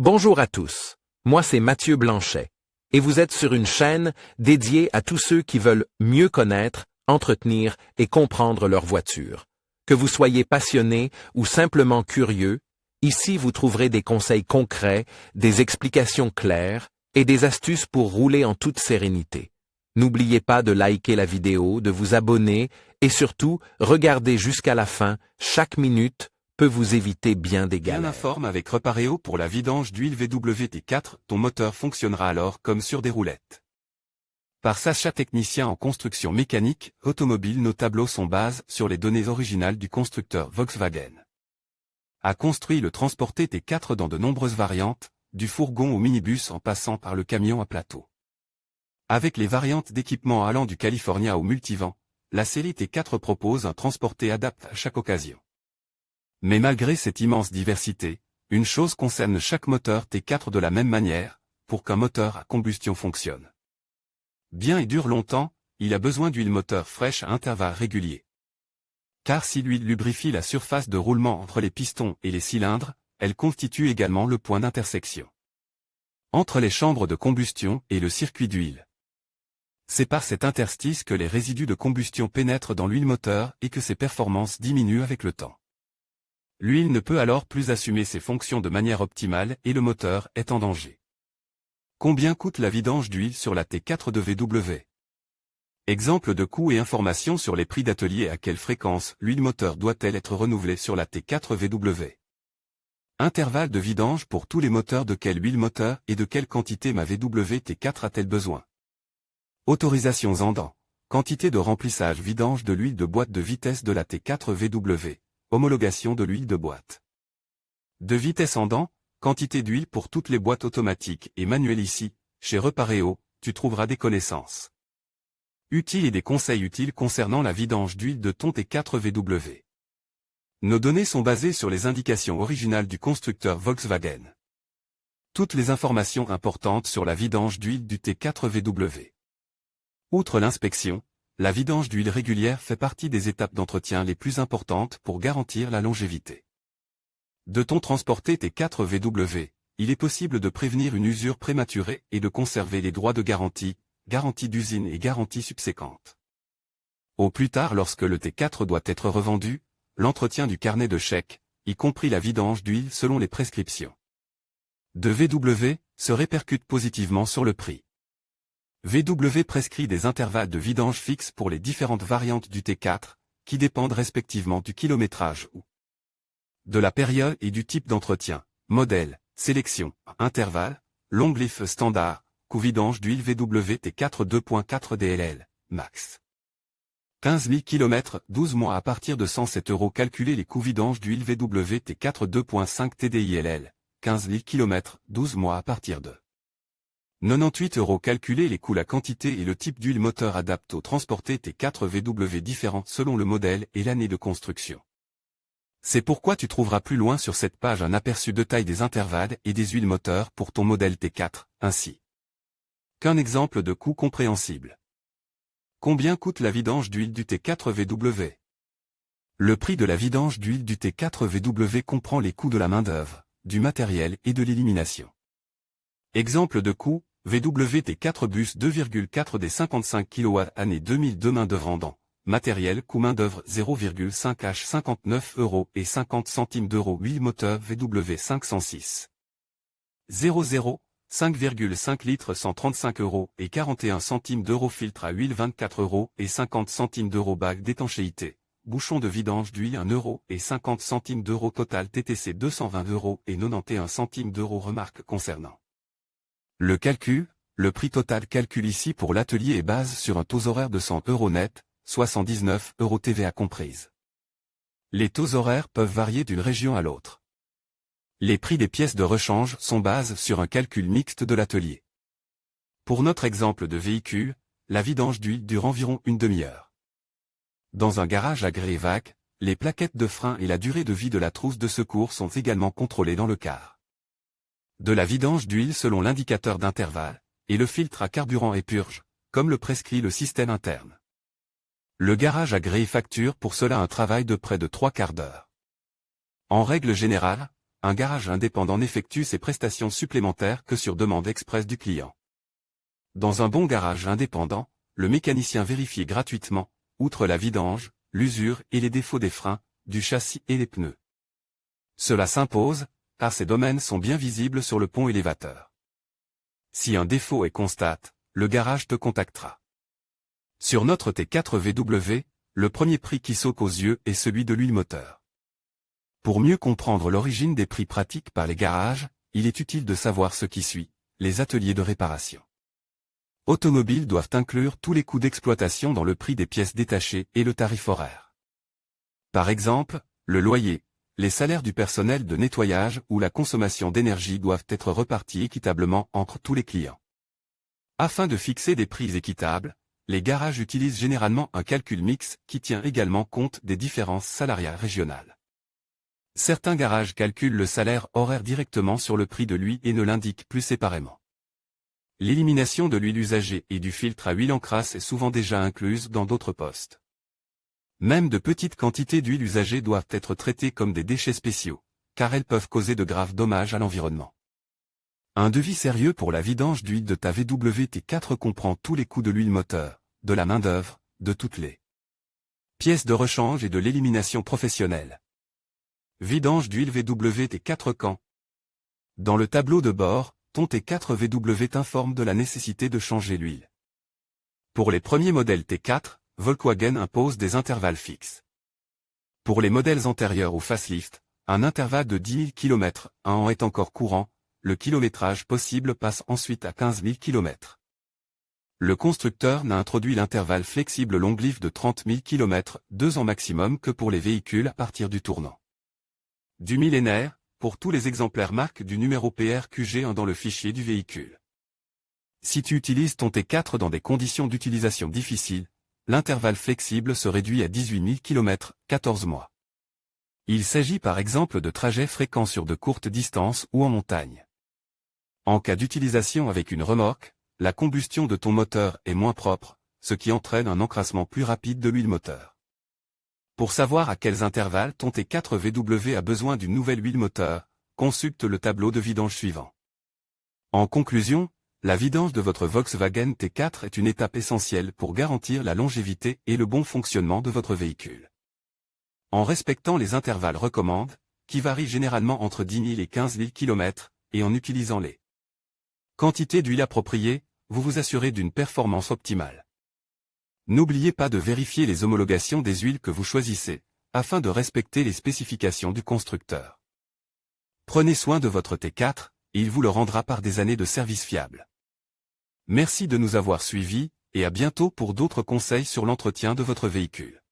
Bonjour à tous, moi c'est Mathieu Blanchet, et vous êtes sur une chaîne dédiée à tous ceux qui veulent mieux connaître, entretenir et comprendre leur voiture. Que vous soyez passionné ou simplement curieux, ici vous trouverez des conseils concrets, des explications claires et des astuces pour rouler en toute sérénité. N'oubliez pas de liker la vidéo, de vous abonner et surtout, regardez jusqu'à la fin, chaque minute peut vous éviter bien des galères. Bien informe avec Repareo pour la vidange d'huile VWT4, ton moteur fonctionnera alors comme sur des roulettes. Par Sacha technicien en construction mécanique, automobile, nos tableaux sont basés sur les données originales du constructeur Volkswagen. A construit le Transporter T4 dans de nombreuses variantes, du fourgon au minibus en passant par le camion à plateau. Avec les variantes d'équipement allant du California au multivent, la série T4 propose un Transporter adapté à chaque occasion. Mais malgré cette immense diversité, une chose concerne chaque moteur T4 de la même manière, pour qu'un moteur à combustion fonctionne bien et dure longtemps, il a besoin d'huile moteur fraîche à intervalles réguliers. Car si l'huile lubrifie la surface de roulement entre les pistons et les cylindres, elle constitue également le point d'intersection entre les chambres de combustion et le circuit d'huile. C'est par cet interstice que les résidus de combustion pénètrent dans l'huile moteur et que ses performances diminuent avec le temps. L'huile ne peut alors plus assumer ses fonctions de manière optimale et le moteur est en danger. Combien coûte la vidange d'huile sur la T4 de VW? Exemple de coûts et informations sur les prix d'atelier. À quelle fréquence l'huile moteur doit-elle être renouvelée sur la T4 VW? Intervalle de vidange pour tous les moteurs. De quelle huile moteur et de quelle quantité ma VW T4 a-t-elle besoin? Autorisations en quantité de remplissage vidange de l'huile de boîte de vitesse de la T4 VW, homologation de l'huile de boîte de vitesse en quantité d'huile pour toutes les boîtes automatiques et manuelles. Ici, chez Repareo, tu trouveras des connaissances utiles et des conseils utiles concernant la vidange d'huile de ton T4 VW. Nos données sont basées sur les indications originales du constructeur Volkswagen. Toutes les informations importantes sur la vidange d'huile du T4 VW. Outre l'inspection, la vidange d'huile régulière fait partie des étapes d'entretien les plus importantes pour garantir la longévité de ton Transporter T4 VW. Il est possible de prévenir une usure prématurée et de conserver les droits de garantie, garantie d'usine et garantie subséquente. Au plus tard, lorsque le T4 doit être revendu, l'entretien du carnet de chèques, y compris la vidange d'huile selon les prescriptions de VW, se répercute positivement sur le prix. VW prescrit des intervalles de vidange fixes pour les différentes variantes du T4, qui dépendent respectivement du kilométrage ou de la période et du type d'entretien, modèle, sélection, intervalle, long life standard, coût vidange d'huile VW T4 2.4 DLL, max. 15 000 km, 12 mois à partir de 107 €. Calculer les coûts vidange d'huile VW T4 2.5 TDILL, 15 000 km, 12 mois à partir de 98 €. Calculer les coûts. La quantité et le type d'huile moteur adapté au Transporter T4 VW différents selon le modèle et l'année de construction. C'est pourquoi tu trouveras plus loin sur cette page un aperçu de taille des intervalles et des huiles moteurs pour ton modèle T4, ainsi qu'un exemple de coût compréhensible. Combien coûte la vidange d'huile du T4 VW? Le prix de la vidange d'huile du T4 VW comprend les coûts de la main-d'œuvre, du matériel et de l'élimination. Exemple de coût, VW T4 bus 2,4 des 55 kWh année 2002. Main-d'œuvre en matériel, coût main-d'œuvre 0,5 H 59 € et 50 centimes d'euros. Huile moteur VW 506 00 5,5 litres 135 € et 41 centimes d'euros. Filtre à huile 24 € et 50 centimes d'euros. Bague d'étanchéité, bouchon de vidange d'huile 1 € et 50 centimes d'euros. Total TTC 220 € et 91 centimes d'euros. Remarque concernant le calcul, le prix total calcul ici pour l'atelier est base sur un taux horaire de 100 € net, 79 € TVA comprise. Les taux horaires peuvent varier d'une région à l'autre. Les prix des pièces de rechange sont basés sur un calcul mixte de l'atelier. Pour notre exemple de véhicule, la vidange d'huile dure environ une demi-heure. Dans un garage agréé VAC, les plaquettes de frein et la durée de vie de la trousse de secours sont également contrôlées dans le cadre de la vidange d'huile selon l'indicateur d'intervalle, et le filtre à carburant et purge, comme le prescrit le système interne. Le garage agréé facture pour cela un travail de près de 3/4 d'heure. En règle générale, un garage indépendant n'effectue ses prestations supplémentaires que sur demande expresse du client. Dans un bon garage indépendant, le mécanicien vérifie gratuitement, outre la vidange, l'usure et les défauts des freins, du châssis et les pneus. Cela s'impose, car ces domaines sont bien visibles sur le pont élévateur. Si un défaut est constaté, le garage te contactera. Sur notre T4 VW, le premier prix qui saute aux yeux est celui de l'huile moteur. Pour mieux comprendre l'origine des prix pratiques par les garages, il est utile de savoir ce qui suit, les ateliers de réparation. Automobiles doivent inclure tous les coûts d'exploitation dans le prix des pièces détachées et le tarif horaire. Par exemple, le loyer, les salaires du personnel de nettoyage ou la consommation d'énergie doivent être repartis équitablement entre tous les clients. Afin de fixer des prix équitables, les garages utilisent généralement un calcul mix qui tient également compte des différences salariales régionales. Certains garages calculent le salaire horaire directement sur le prix de l'huile et ne l'indiquent plus séparément. L'élimination de l'huile usagée et du filtre à huile en crasse est souvent déjà incluse dans d'autres postes. Même de petites quantités d'huile usagée doivent être traitées comme des déchets spéciaux, car elles peuvent causer de graves dommages à l'environnement. Un devis sérieux pour la vidange d'huile de ta VW T4 comprend tous les coûts de l'huile moteur, de la main-d'œuvre, de toutes les pièces de rechange et de l'élimination professionnelle. Vidange d'huile VW T4 quand? Dans le tableau de bord, ton T4 VW t'informe de la nécessité de changer l'huile. Pour les premiers modèles T4, Volkswagen impose des intervalles fixes. Pour les modèles antérieurs au facelift, un intervalle de 10 000 km, un an est encore courant, le kilométrage possible passe ensuite à 15 000 km. Le constructeur n'a introduit l'intervalle flexible long life de 30 000 km, 2 ans maximum que pour les véhicules à partir du tournant du millénaire, pour tous les exemplaires marque du numéro PRQG1 dans le fichier du véhicule. Si tu utilises ton T4 dans des conditions d'utilisation difficiles, l'intervalle flexible se réduit à 18 000 km, 14 mois. Il s'agit par exemple de trajets fréquents sur de courtes distances ou en montagne. En cas d'utilisation avec une remorque, la combustion de ton moteur est moins propre, ce qui entraîne un encrassement plus rapide de l'huile moteur. Pour savoir à quels intervalles ton T4 VW a besoin d'une nouvelle huile moteur, consulte le tableau de vidange suivant. En conclusion, la vidange de votre Volkswagen T4 est une étape essentielle pour garantir la longévité et le bon fonctionnement de votre véhicule. En respectant les intervalles recommandés, qui varient généralement entre 10 000 et 15 000 km, et en utilisant les quantités d'huile appropriées, vous vous assurez d'une performance optimale. N'oubliez pas de vérifier les homologations des huiles que vous choisissez, afin de respecter les spécifications du constructeur. Prenez soin de votre T4, et il vous le rendra par des années de service fiable. Merci de nous avoir suivis, et à bientôt pour d'autres conseils sur l'entretien de votre véhicule.